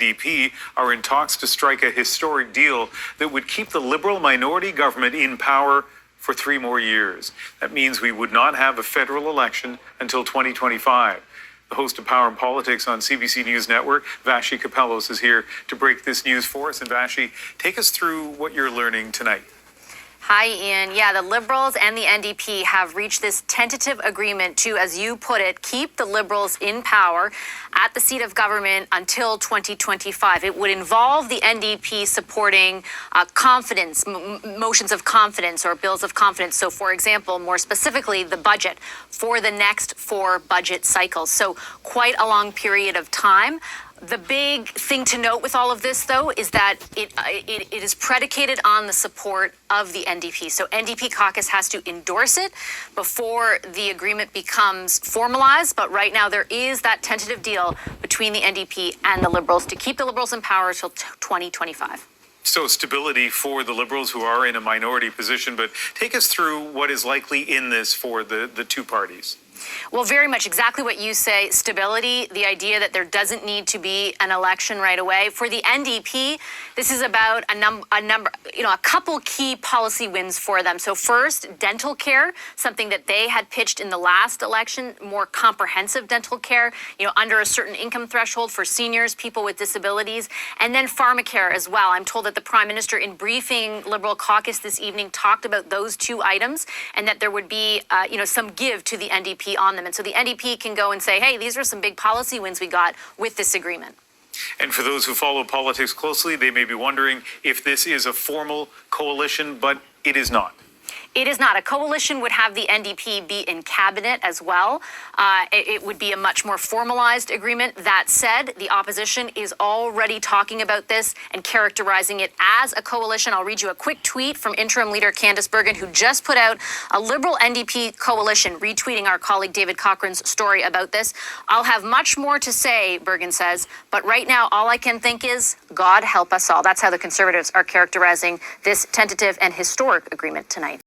NDP are in talks to strike a historic deal that would keep the Liberal minority government in power for 3 more years. That means we would not have a federal election until 2025. The host of Power and Politics on CBC News Network, Vashi Kapelos, is here to break this news for us. And Vashi, take us through what you're learning tonight. Hi, Ian. Yeah, the Liberals and the NDP have reached this tentative agreement to, as you put it, keep the Liberals in power at the seat of government until 2025. It would involve the NDP supporting confidence, motions of confidence or bills of confidence. So, for example, more specifically, the budget for the next 4 budget cycles. So quite a long period of time. The big thing to note with all of this, though, is that it is predicated on the support of the NDP. So NDP caucus has to endorse it before the agreement becomes formalized. But right now, there is that tentative deal between the NDP and the Liberals to keep the Liberals in power till 2025. So stability for the Liberals, who are in a minority position. But take us through what is likely in this for the 2 parties. Well, very much exactly what you say, stability, the idea that there doesn't need to be an election right away. For the NDP, this is about a couple key policy wins for them. So first, dental care, something that they had pitched in the last election, more comprehensive dental care, under a certain income threshold for seniors, people with disabilities, and then pharmacare as well. I'm told that the Prime Minister, in briefing Liberal caucus this evening, talked about those 2 items and that there would be, some give to the NDP on them. And so the NDP can go and say, hey, these are some big policy wins we got with this agreement. And for those who follow politics closely, they may be wondering if this is a formal coalition, but it is not. It is not. A coalition would have the NDP be in cabinet as well. It would be a much more formalized agreement. That said, the opposition is already talking about this and characterizing it as a coalition. I'll read you a quick tweet from interim leader Candice Bergen, who just put out a Liberal NDP coalition, retweeting our colleague David Cochrane's story about this. I'll have much more to say, Bergen says, but right now all I can think is, God help us all. That's how the Conservatives are characterizing this tentative and historic agreement tonight.